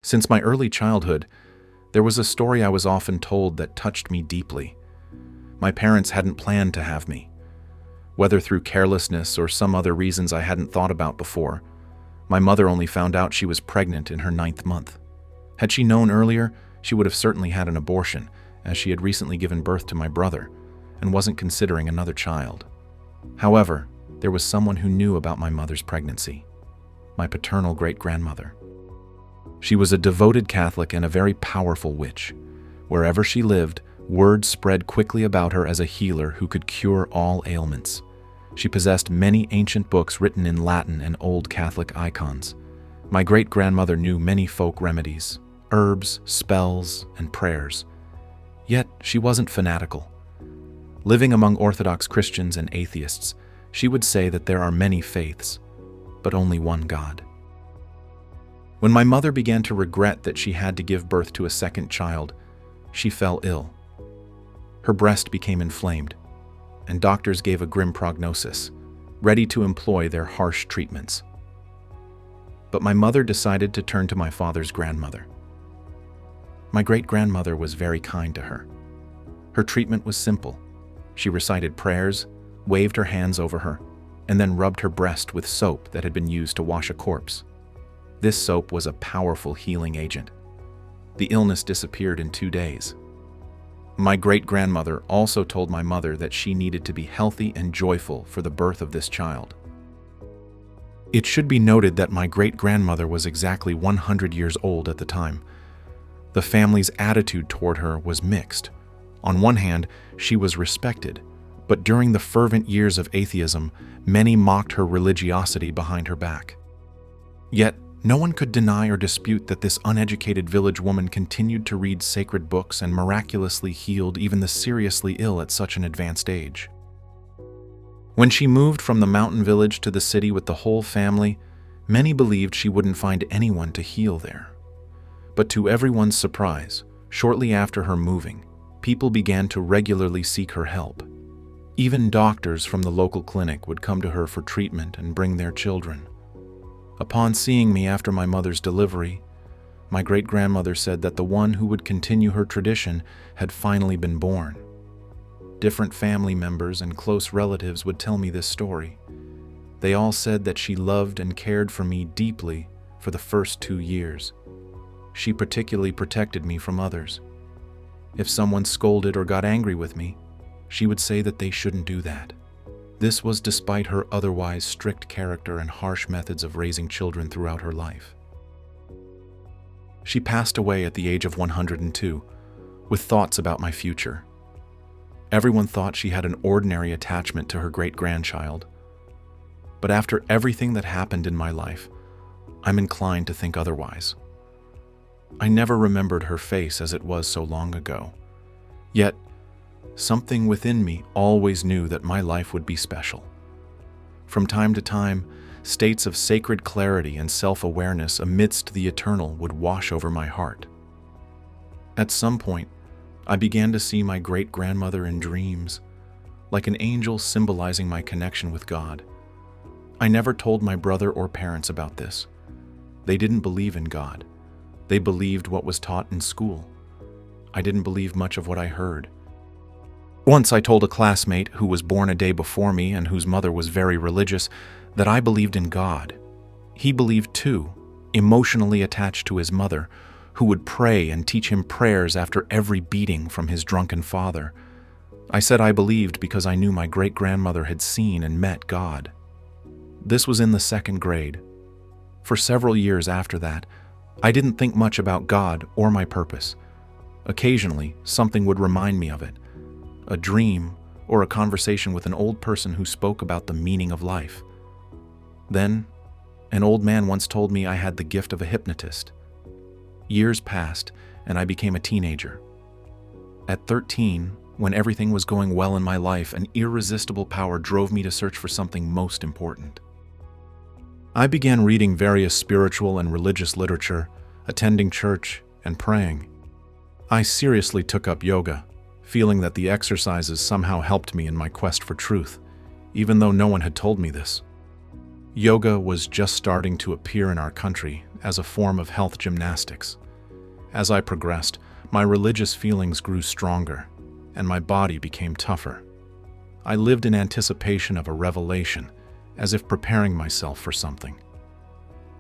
Since my early childhood, there was a story I was often told that touched me deeply. My parents hadn't planned to have me. Whether through carelessness or some other reasons I hadn't thought about before, my mother only found out she was pregnant in her 9th month. Had she known earlier, she would have certainly had an abortion, as she had recently given birth to my brother and wasn't considering another child. However, there was someone who knew about my mother's pregnancy: my paternal great-grandmother. She was a devoted Catholic and a very powerful witch. Wherever she lived, word spread quickly about her as a healer who could cure all ailments. She possessed many ancient books written in Latin and old Catholic icons. My great-grandmother knew many folk remedies, herbs, spells, and prayers. Yet she wasn't fanatical. Living among Orthodox Christians and atheists, she would say that there are many faiths, but only one God. When my mother began to regret that she had to give birth to a second child, she fell ill. Her breast became inflamed, and doctors gave a grim prognosis, ready to employ their harsh treatments. But my mother decided to turn to my father's grandmother. My great-grandmother was very kind to her. Her treatment was simple. She recited prayers, waved her hands over her, and then rubbed her breast with soap that had been used to wash a corpse. This soap was a powerful healing agent. The illness disappeared in 2 days. My great-grandmother also told my mother that she needed to be healthy and joyful for the birth of this child. It should be noted that my great-grandmother was exactly 100 years old at the time. The family's attitude toward her was mixed. On one hand, she was respected, but during the fervent years of atheism, many mocked her religiosity behind her back. Yet, no one could deny or dispute that this uneducated village woman continued to read sacred books and miraculously healed even the seriously ill at such an advanced age. When she moved from the mountain village to the city with the whole family, many believed she wouldn't find anyone to heal there. But to everyone's surprise, shortly after her moving, people began to regularly seek her help. Even doctors from the local clinic would come to her for treatment and bring their children. Upon seeing me after my mother's delivery, my great-grandmother said that the one who would continue her tradition had finally been born. Different family members and close relatives would tell me this story. They all said that she loved and cared for me deeply for the first 2 years. She particularly protected me from others. If someone scolded or got angry with me, she would say that they shouldn't do that. This was despite her otherwise strict character and harsh methods of raising children throughout her life. She passed away at the age of 102, with thoughts about my future. Everyone thought she had an ordinary attachment to her great-grandchild. But after everything that happened in my life, I'm inclined to think otherwise. I never remembered her face as it was so long ago. Yet, something within me always knew that my life would be special. From time to time, states of sacred clarity and self-awareness amidst the eternal would wash over my heart. At some point, I began to see my great-grandmother in dreams, like an angel symbolizing my connection with God. I never told my brother or parents about this. They didn't believe in God. They believed what was taught in school. I didn't believe much of what I heard. Once I told a classmate who was born a day before me and whose mother was very religious that I believed in God. He believed too, emotionally attached to his mother, who would pray and teach him prayers after every beating from his drunken father. I said I believed because I knew my great-grandmother had seen and met God. This was in the 2nd grade. For several years after that, I didn't think much about God or my purpose. Occasionally, something would remind me of it. A dream, or a conversation with an old person who spoke about the meaning of life. Then, an old man once told me I had the gift of a hypnotist. Years passed, and I became a teenager. At 13, when everything was going well in my life, an irresistible power drove me to search for something most important. I began reading various spiritual and religious literature, attending church, and praying. I seriously took up yoga, feeling that the exercises somehow helped me in my quest for truth, even though no one had told me this. Yoga was just starting to appear in our country, as a form of health gymnastics. As I progressed, my religious feelings grew stronger, and my body became tougher. I lived in anticipation of a revelation, as if preparing myself for something.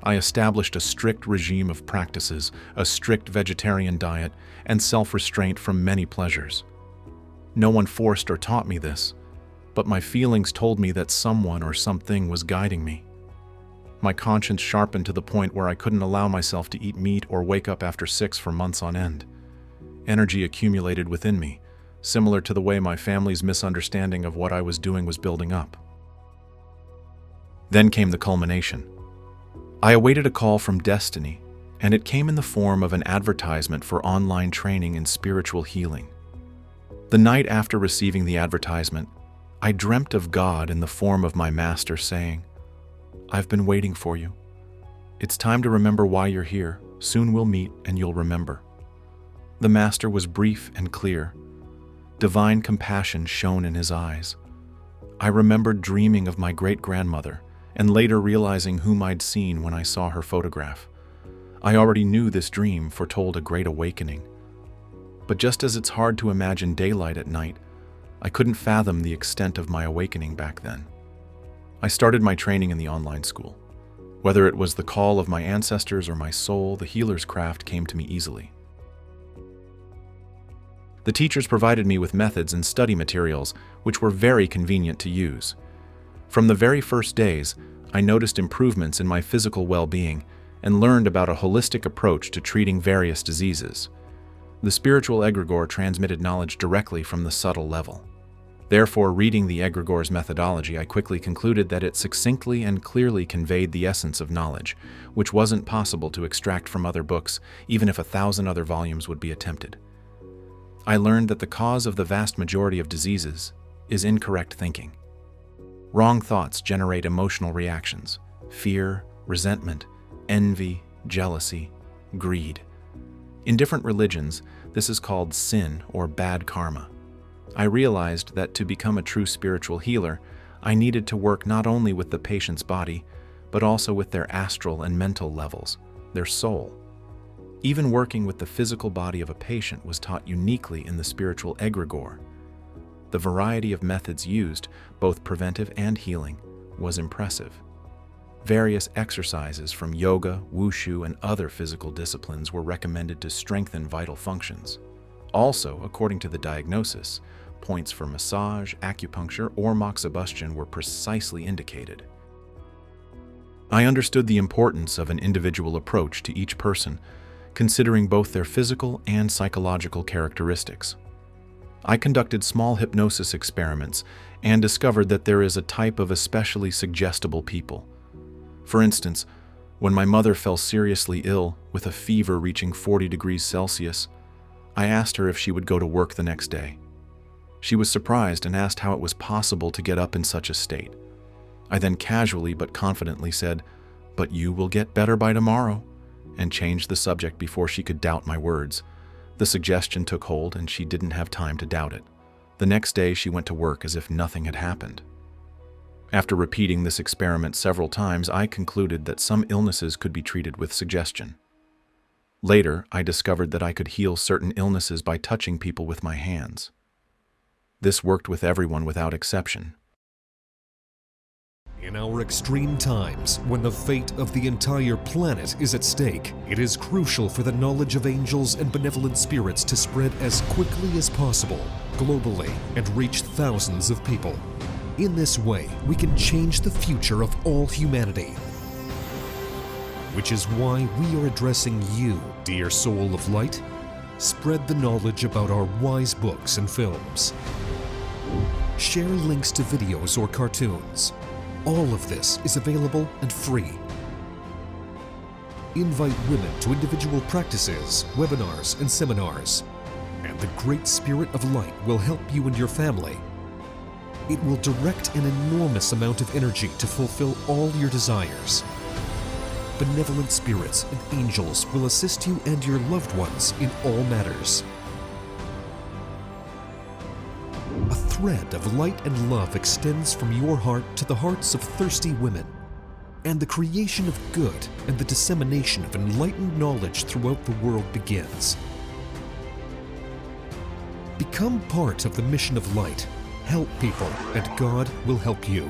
I established a strict regime of practices, a strict vegetarian diet, and self-restraint from many pleasures. No one forced or taught me this, but my feelings told me that someone or something was guiding me. My conscience sharpened to the point where I couldn't allow myself to eat meat or wake up after 6 for months on end. Energy accumulated within me, similar to the way my family's misunderstanding of what I was doing was building up. Then came the culmination. I awaited a call from destiny, and it came in the form of an advertisement for online training in spiritual healing. The night after receiving the advertisement, I dreamt of God in the form of my master saying, "I've been waiting for you. It's time to remember why you're here. Soon we'll meet and you'll remember." The master was brief and clear. Divine compassion shone in his eyes. I remembered dreaming of my great-grandmother and later realizing whom I'd seen when I saw her photograph. I already knew this dream foretold a great awakening. But just as it's hard to imagine daylight at night, I couldn't fathom the extent of my awakening back then. I started my training in the online school. Whether it was the call of my ancestors or my soul, the healer's craft came to me easily. The teachers provided me with methods and study materials which were very convenient to use. From the very first days, I noticed improvements in my physical well-being and learned about a holistic approach to treating various diseases. The spiritual egregore transmitted knowledge directly from the subtle level. Therefore, reading the egregore's methodology, I quickly concluded that it succinctly and clearly conveyed the essence of knowledge, which wasn't possible to extract from other books, even if 1,000 other volumes would be attempted. I learned that the cause of the vast majority of diseases is incorrect thinking. Wrong thoughts generate emotional reactions: fear, resentment, envy, jealousy, greed. In different religions, this is called sin or bad karma. I realized that to become a true spiritual healer, I needed to work not only with the patient's body, but also with their astral and mental levels, their soul. Even working with the physical body of a patient was taught uniquely in the spiritual egregore. The variety of methods used, both preventive and healing, was impressive. Various exercises from yoga, wushu, and other physical disciplines were recommended to strengthen vital functions. Also, according to the diagnosis, points for massage, acupuncture, or moxibustion were precisely indicated. I understood the importance of an individual approach to each person, considering both their physical and psychological characteristics. I conducted small hypnosis experiments and discovered that there is a type of especially suggestible people. For instance, when my mother fell seriously ill with a fever reaching 40 degrees Celsius, I asked her if she would go to work the next day. She was surprised and asked how it was possible to get up in such a state. I then casually but confidently said, "But you will get better by tomorrow," and changed the subject before she could doubt my words. The suggestion took hold and she didn't have time to doubt it. The next day she went to work as if nothing had happened. After repeating this experiment several times, I concluded that some illnesses could be treated with suggestion. Later, I discovered that I could heal certain illnesses by touching people with my hands. This worked with everyone without exception. In our extreme times, when the fate of the entire planet is at stake, it is crucial for the knowledge of angels and benevolent spirits to spread as quickly as possible, globally, and reach thousands of people. In this way, we can change the future of all humanity. Which is why we are addressing you, dear soul of light. Spread the knowledge about our wise books and films. Share links to videos or cartoons. All of this is available and free. Invite women to individual practices, webinars, and seminars. And the Great Spirit of Light will help you and your family. It will direct an enormous amount of energy to fulfill all your desires. Benevolent spirits and angels will assist you and your loved ones in all matters. A thread of light and love extends from your heart to the hearts of thirsty women. and the creation of good and the dissemination of enlightened knowledge throughout the world begins. Become part of the mission of light. Help people, and God will help you.